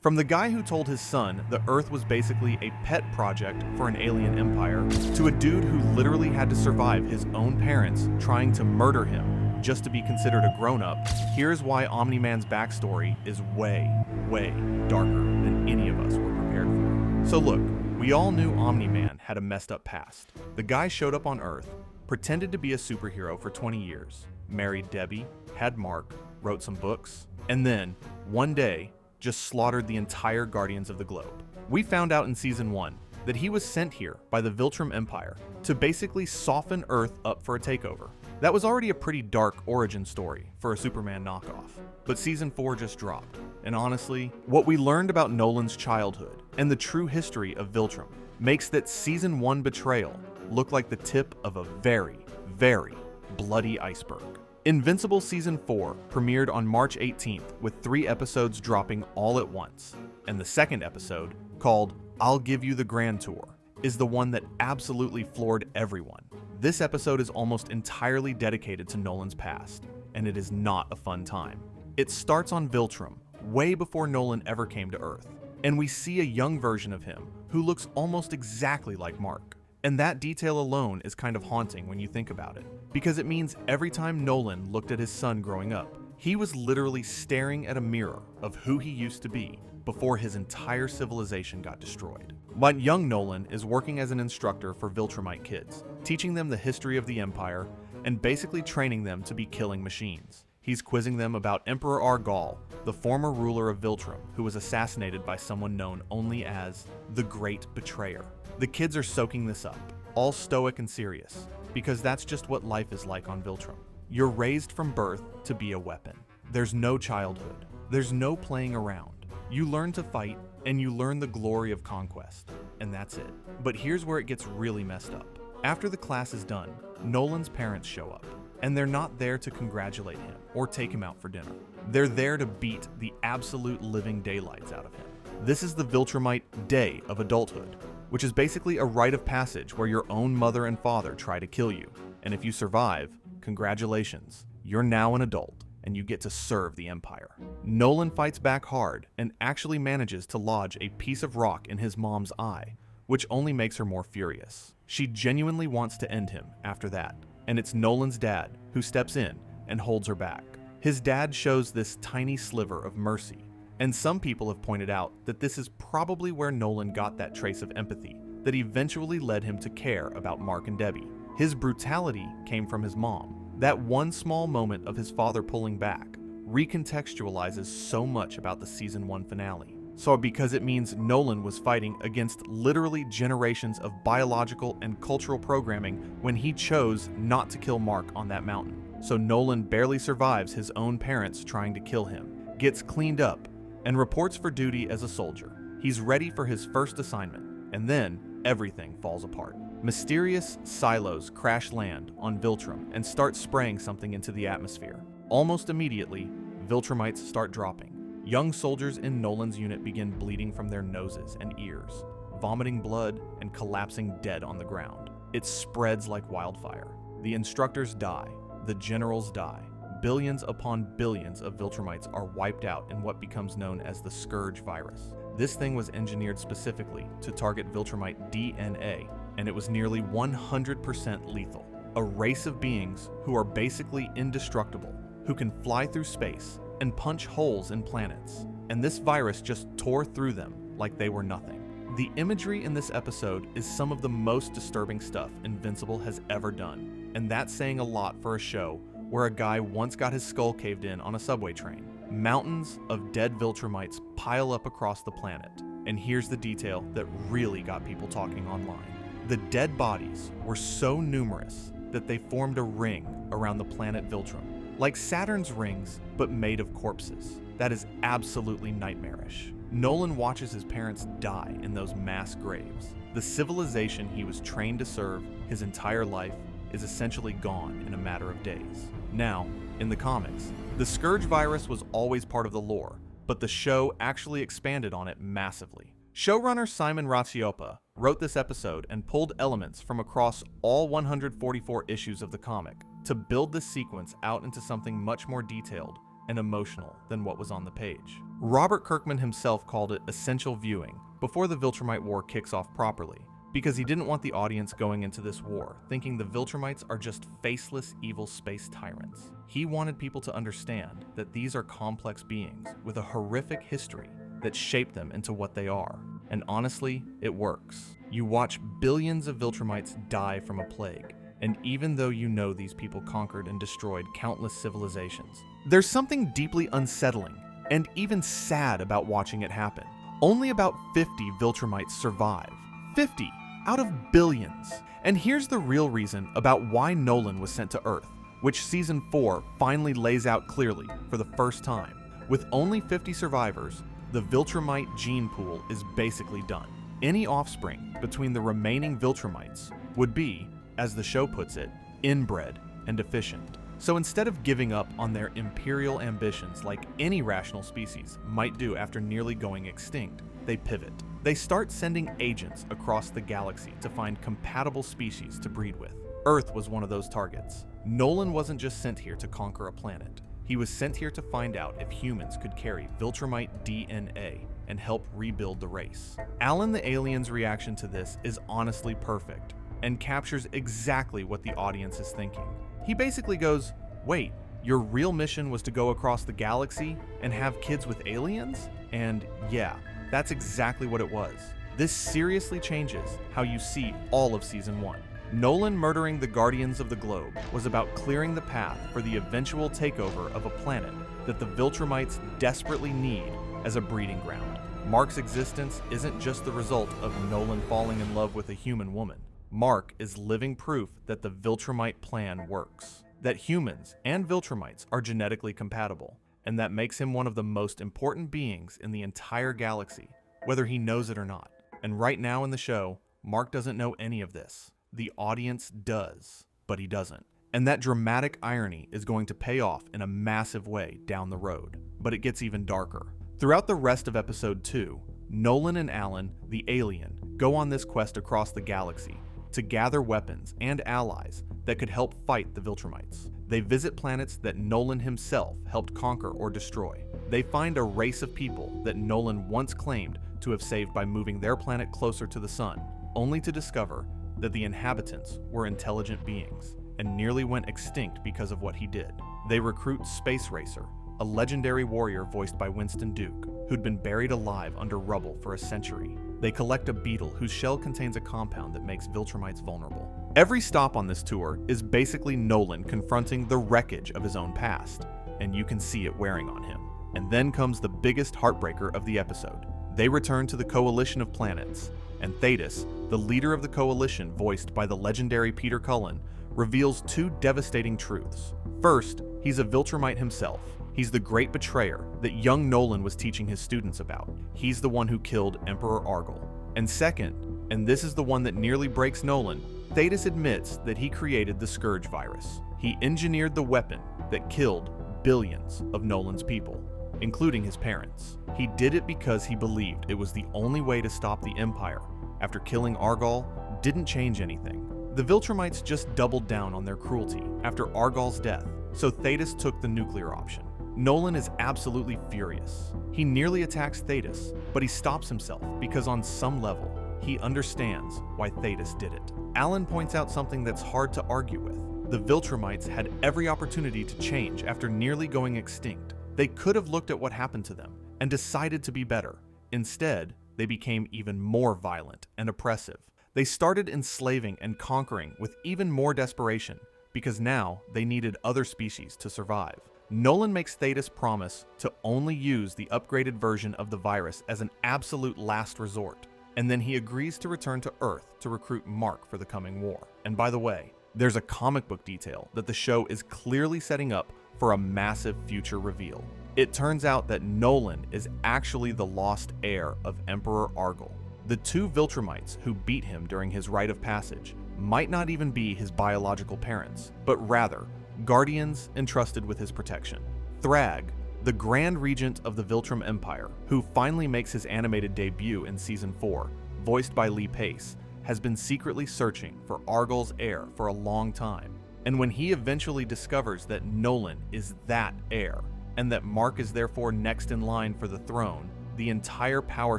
From the guy who told his son the Earth was basically a pet project for an alien empire, to a dude who literally had to survive his own parents trying to murder him just to be considered a grown-up, here's why Omni-Man's backstory is way, way darker than any of us were prepared for. So look, we all knew Omni-Man had a messed up past. The guy showed up on Earth, pretended to be a superhero for 20 years, married Debbie, had Mark, wrote some books, and then, one day, just slaughtered the entire Guardians of the Globe. We found out in Season 1 that he was sent here by the Viltram Empire to basically soften Earth up for a takeover. That was already a pretty dark origin story for a Superman knockoff. But Season 4 just dropped, and honestly, what we learned about Nolan's childhood and the true history of Viltram makes that Season 1 betrayal look like the tip of a very, very bloody iceberg. Invincible Season 4 premiered on March 18th with 3 episodes dropping all at once, and the second episode, called I'll Give You the Grand Tour, is the one that absolutely floored everyone. This episode is almost entirely dedicated to Nolan's past, and it is not a fun time. It starts on Viltram, way before Nolan ever came to Earth, and we see a young version of him who looks almost exactly like Mark. And that detail alone is kind of haunting when you think about it, because it means every time Nolan looked at his son growing up, he was literally staring at a mirror of who he used to be before his entire civilization got destroyed. But young Nolan is working as an instructor for Viltramite kids, teaching them the history of the Empire and basically training them to be killing machines. He's quizzing them about Emperor Argal, the former ruler of Viltram, who was assassinated by someone known only as the Great Betrayer. The kids are soaking this up, all stoic and serious, because that's just what life is like on Viltram. You're raised from birth to be a weapon. There's no childhood. There's no playing around. You learn to fight, and you learn the glory of conquest, and that's it. But here's where it gets really messed up. After the class is done, Nolan's parents show up, and they're not there to congratulate him or take him out for dinner. They're there to beat the absolute living daylights out of him. This is the Viltramite Day of Adulthood, which is basically a rite of passage where your own mother and father try to kill you. And if you survive, congratulations, you're now an adult and you get to serve the Empire. Nolan fights back hard and actually manages to lodge a piece of rock in his mom's eye, which only makes her more furious. She genuinely wants to end him after that, and it's Nolan's dad who steps in and holds her back. His dad shows this tiny sliver of mercy, and some people have pointed out that this is probably where Nolan got that trace of empathy that eventually led him to care about Mark and Debbie. His brutality came from his mom. That one small moment of his father pulling back recontextualizes so much about the Season 1 finale. So because it means Nolan was fighting against literally generations of biological and cultural programming when he chose not to kill Mark on that mountain. So Nolan barely survives his own parents trying to kill him, gets cleaned up, and reports for duty as a soldier. He's ready for his first assignment, and then everything falls apart. Mysterious silos crash land on Viltram and start spraying something into the atmosphere. Almost immediately, Viltramites start dropping. Young soldiers in Nolan's unit begin bleeding from their noses and ears, vomiting blood and collapsing dead on the ground. It spreads like wildfire. The instructors die. The generals die. Billions upon billions of Viltramites are wiped out in what becomes known as the scourge virus. This thing was engineered specifically to target Viltramite DNA, and it was nearly 100% lethal. A race of beings who are basically indestructible, who can fly through space and punch holes in planets. And this virus just tore through them like they were nothing. The imagery in this episode is some of the most disturbing stuff Invincible has ever done, and that's saying a lot for a show where a guy once got his skull caved in on a subway train. Mountains of dead Viltramites pile up across the planet, and here's the detail that really got people talking online. The dead bodies were so numerous that they formed a ring around the planet Viltram, like Saturn's rings, but made of corpses. That is absolutely nightmarish. Nolan watches his parents die in those mass graves. The civilization he was trained to serve his entire life is essentially gone in a matter of days. Now, in the comics, the Scourge virus was always part of the lore, but the show actually expanded on it massively. Showrunner Simon Ratsiopa wrote this episode and pulled elements from across all 144 issues of the comic to build this sequence out into something much more detailed and emotional than what was on the page. Robert Kirkman himself called it essential viewing before the Viltrumite War kicks off properly, because he didn't want the audience going into this war thinking the Viltrumites are just faceless evil space tyrants. He wanted people to understand that these are complex beings with a horrific history that shaped them into what they are. And honestly, it works. You watch billions of Viltrumites die from a plague, and even though you know these people conquered and destroyed countless civilizations, there's something deeply unsettling and even sad about watching it happen. Only about 50 Viltrumites survive. 50 out of billions. And here's the real reason about why Nolan was sent to Earth, which Season 4 finally lays out clearly for the first time. With only 50 survivors, the Viltrumite gene pool is basically done. Any offspring between the remaining Viltrumites would be, as the show puts it, inbred and deficient. So instead of giving up on their imperial ambitions like any rational species might do after nearly going extinct, they pivot. They start sending agents across the galaxy to find compatible species to breed with. Earth was one of those targets. Nolan wasn't just sent here to conquer a planet. He was sent here to find out if humans could carry Viltrumite DNA and help rebuild the race. Alan the alien's reaction to this is honestly perfect and captures exactly what the audience is thinking. He basically goes, wait, your real mission was to go across the galaxy and have kids with aliens? And yeah, that's exactly what it was. This seriously changes how you see all of Season 1. Nolan murdering the Guardians of the Globe was about clearing the path for the eventual takeover of a planet that the Viltrumites desperately need as a breeding ground. Mark's existence isn't just the result of Nolan falling in love with a human woman. Mark is living proof that the Viltrumite plan works, that humans and Viltrumites are genetically compatible, and that makes him one of the most important beings in the entire galaxy, whether he knows it or not. And right now in the show, Mark doesn't know any of this. The audience does, but he doesn't. And that dramatic irony is going to pay off in a massive way down the road, but it gets even darker. Throughout the rest of Episode 2, Nolan and Alan, the alien, go on this quest across the galaxy to gather weapons and allies that could help fight the Viltrumites. They visit planets that Nolan himself helped conquer or destroy. They find a race of people that Nolan once claimed to have saved by moving their planet closer to the sun, only to discover that the inhabitants were intelligent beings and nearly went extinct because of what he did. They recruit Space Racer, a legendary warrior voiced by Winston Duke, who'd been buried alive under rubble for a century. They collect a beetle whose shell contains a compound that makes Viltrumites vulnerable. Every stop on this tour is basically Nolan confronting the wreckage of his own past, and you can see it wearing on him. And then comes the biggest heartbreaker of the episode. They return to the Coalition of Planets, and Thetus, the leader of the Coalition voiced by the legendary Peter Cullen, reveals two devastating truths. First, he's a Viltrumite himself. He's the great betrayer that young Nolan was teaching his students about. He's the one who killed Emperor Argol. And second, and this is the one that nearly breaks Nolan, Thetus admits that he created the Scourge virus. He engineered the weapon that killed billions of Nolan's people, including his parents. He did it because he believed it was the only way to stop the Empire. After killing Argol didn't change anything. The Viltrumites just doubled down on their cruelty after Argol's death, so Thetus took the nuclear option. Nolan is absolutely furious. He nearly attacks Thetus, but he stops himself because on some level, he understands why Thetus did it. Alan points out something that's hard to argue with. The Viltrumites had every opportunity to change after nearly going extinct. They could have looked at what happened to them and decided to be better. Instead, they became even more violent and oppressive. They started enslaving and conquering with even more desperation because now they needed other species to survive. Nolan makes Thetus promise to only use the upgraded version of the virus as an absolute last resort, and then he agrees to return to Earth to recruit Mark for the coming war. And by the way, there's a comic book detail that the show is clearly setting up for a massive future reveal. It turns out that Nolan is actually the lost heir of Emperor Argol. The two Viltrumites who beat him during his rite of passage might not even be his biological parents, but rather guardians entrusted with his protection. Thrag, the Grand Regent of the Viltrum Empire, who finally makes his animated debut in Season 4, voiced by Lee Pace, has been secretly searching for Argol's heir for a long time. And when he eventually discovers that Nolan is that heir, and that Mark is therefore next in line for the throne, the entire power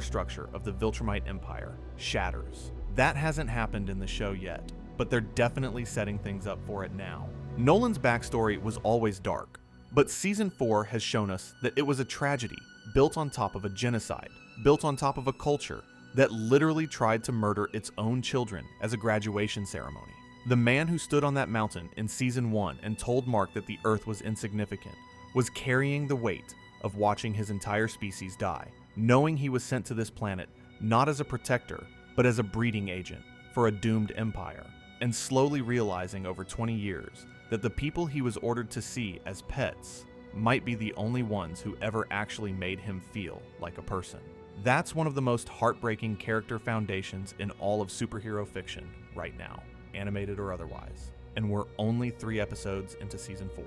structure of the Viltramite Empire shatters. That hasn't happened in the show yet, but they're definitely setting things up for it now. Nolan's backstory was always dark, but Season 4 has shown us that it was a tragedy built on top of a genocide, built on top of a culture that literally tried to murder its own children as a graduation ceremony. The man who stood on that mountain in Season 1 and told Mark that the Earth was insignificant was carrying the weight of watching his entire species die, knowing he was sent to this planet not as a protector, but as a breeding agent for a doomed empire, and slowly realizing over 20 years that the people he was ordered to see as pets might be the only ones who ever actually made him feel like a person. That's one of the most heartbreaking character foundations in all of superhero fiction right now, animated or otherwise. And we're only 3 episodes into Season 4.